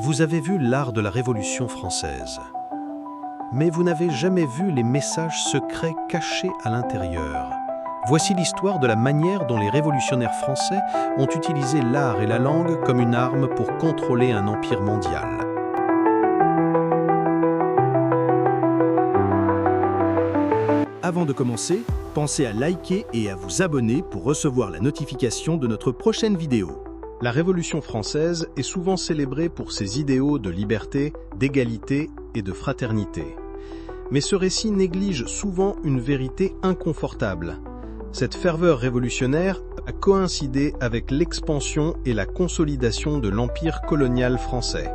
Vous avez vu l'art de la Révolution française, mais vous n'avez jamais vu les messages secrets cachés à l'intérieur. Voici l'histoire de la manière dont les révolutionnaires français ont utilisé l'art et la langue comme une arme pour contrôler un empire mondial. Avant de commencer, pensez à liker et à vous abonner pour recevoir la notification de notre prochaine vidéo. La Révolution française est souvent célébrée pour ses idéaux de liberté, d'égalité et de fraternité. Mais ce récit néglige souvent une vérité inconfortable. Cette ferveur révolutionnaire a coïncidé avec l'expansion et la consolidation de l'empire colonial français.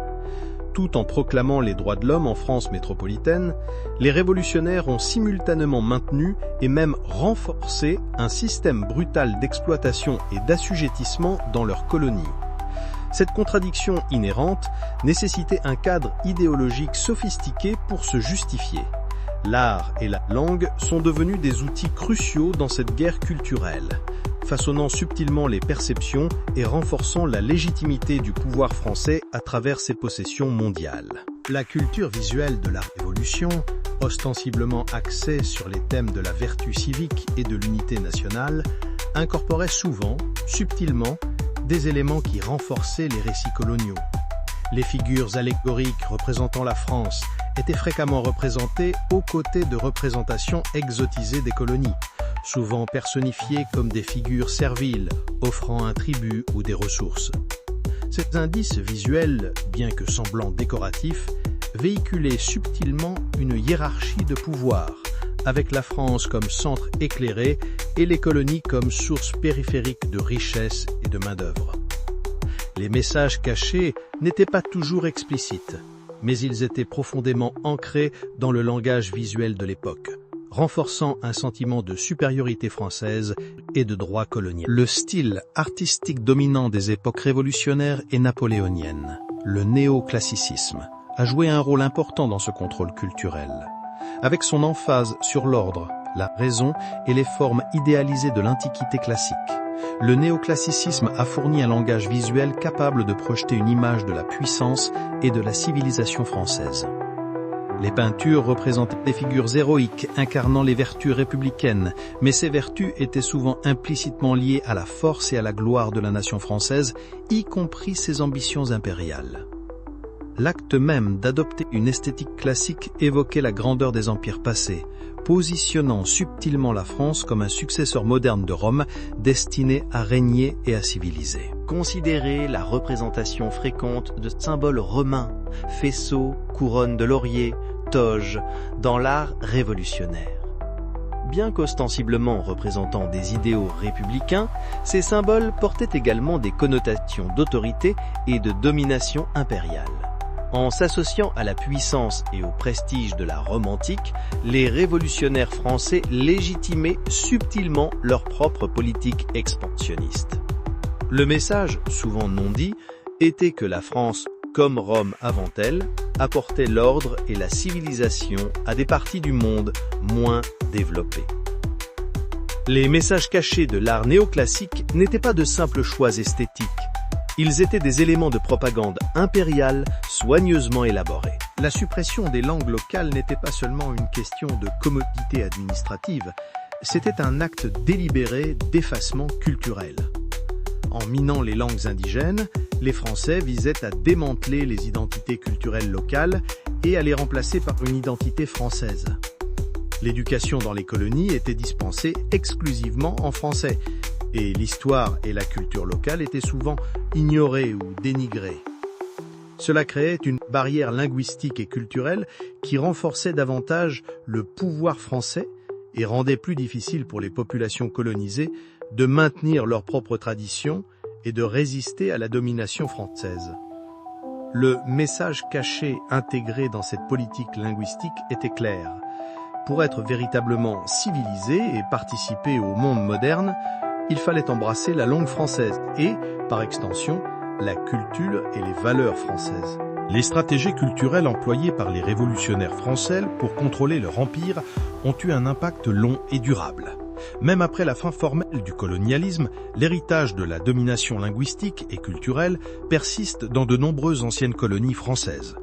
Tout en proclamant les droits de l'homme en France métropolitaine, les révolutionnaires ont simultanément maintenu et même renforcé un système brutal d'exploitation et d'assujettissement dans leurs colonies. Cette contradiction inhérente nécessitait un cadre idéologique sophistiqué pour se justifier. L'art et la langue sont devenus des outils cruciaux dans cette guerre culturelle, façonnant subtilement les perceptions et renforçant la légitimité du pouvoir français à travers ses possessions mondiales. La culture visuelle de la Révolution, ostensiblement axée sur les thèmes de la vertu civique et de l'unité nationale, incorporait souvent, subtilement, des éléments qui renforçaient les récits coloniaux. Les figures allégoriques représentant la France étaient fréquemment représentées aux côtés de représentations exotisées des colonies, souvent personnifiées comme des figures serviles, offrant un tribut ou des ressources. Ces indices visuels, bien que semblant décoratifs, véhiculaient subtilement une hiérarchie de pouvoir, avec la France comme centre éclairé et les colonies comme source périphérique de richesse et de main-d'œuvre. Les messages cachés n'étaient pas toujours explicites, mais ils étaient profondément ancrés dans le langage visuel de l'époque, renforçant un sentiment de supériorité française et de droit colonial. Le style artistique dominant des époques révolutionnaires et napoléoniennes, le néoclassicisme, a joué un rôle important dans ce contrôle culturel. Avec son emphase sur l'ordre, la raison et les formes idéalisées de l'Antiquité classique, le néoclassicisme a fourni un langage visuel capable de projeter une image de la puissance et de la civilisation française. Les peintures représentaient des figures héroïques incarnant les vertus républicaines, mais ces vertus étaient souvent implicitement liées à la force et à la gloire de la nation française, y compris ses ambitions impériales. L'acte même d'adopter une esthétique classique évoquait la grandeur des empires passés, positionnant subtilement la France comme un successeur moderne de Rome, destiné à régner et à civiliser. Considérez la représentation fréquente de symboles romains, faisceaux, couronnes de laurier, toges, dans l'art révolutionnaire. Bien qu'ostensiblement représentant des idéaux républicains, ces symboles portaient également des connotations d'autorité et de domination impériale. En s'associant à la puissance et au prestige de la Rome antique, les révolutionnaires français légitimaient subtilement leur propre politique expansionniste. Le message, souvent non dit, était que la France, comme Rome avant elle, apportait l'ordre et la civilisation à des parties du monde moins développées. Les messages cachés de l'art néoclassique n'étaient pas de simples choix esthétiques. Ils étaient des éléments de propagande impériale soigneusement élaborés. La suppression des langues locales n'était pas seulement une question de commodité administrative, c'était un acte délibéré d'effacement culturel. En minant les langues indigènes, les Français visaient à démanteler les identités culturelles locales et à les remplacer par une identité française. L'éducation dans les colonies était dispensée exclusivement en français, et l'histoire et la culture locale étaient souvent ignorées ou dénigrées. Cela créait une barrière linguistique et culturelle qui renforçait davantage le pouvoir français et rendait plus difficile pour les populations colonisées de maintenir leurs propres traditions et de résister à la domination française. Le message caché intégré dans cette politique linguistique était clair. Pour être véritablement civilisé et participer au monde moderne, il fallait embrasser la langue française et, par extension, la culture et les valeurs françaises. Les stratégies culturelles employées par les révolutionnaires français pour contrôler leur empire ont eu un impact long et durable. Même après la fin formelle du colonialisme, l'héritage de la domination linguistique et culturelle persiste dans de nombreuses anciennes colonies françaises.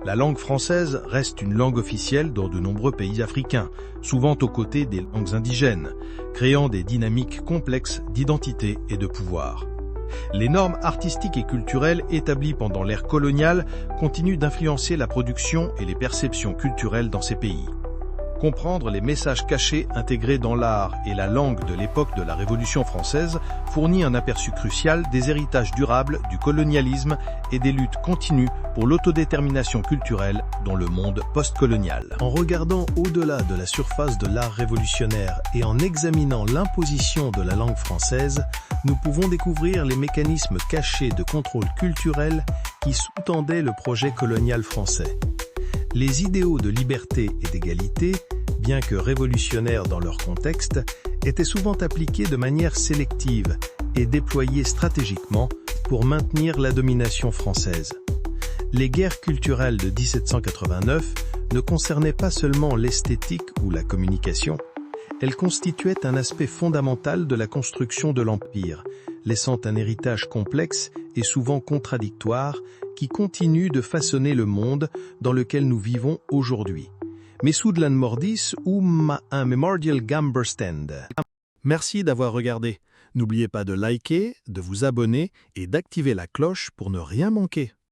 La langue française reste une langue officielle dans de nombreux pays africains, souvent aux côtés des langues indigènes, créant des dynamiques complexes d'identité et de pouvoir. Les normes artistiques et culturelles établies pendant l'ère coloniale continuent d'influencer la production et les perceptions culturelles dans ces pays. Comprendre les messages cachés intégrés dans l'art et la langue de l'époque de la Révolution française fournit un aperçu crucial des héritages durables du colonialisme et des luttes continues pour l'autodétermination culturelle dans le monde postcolonial. En regardant au-delà de la surface de l'art révolutionnaire et en examinant l'imposition de la langue française, nous pouvons découvrir les mécanismes cachés de contrôle culturel qui sous-tendaient le projet colonial français. Les idéaux de liberté et d'égalité, bien que révolutionnaires dans leur contexte, étaient souvent appliqués de manière sélective et déployés stratégiquement pour maintenir la domination française. Les guerres culturelles de 1789 ne concernaient pas seulement l'esthétique ou la communication, elles constituaient un aspect fondamental de la construction de l'Empire, laissant un héritage complexe et souvent contradictoire qui continue de façonner le monde dans lequel nous vivons aujourd'hui. Messoud Mordis ou un Memorial Gamberstand. Merci d'avoir regardé. N'oubliez pas de liker, de vous abonner et d'activer la cloche pour ne rien manquer.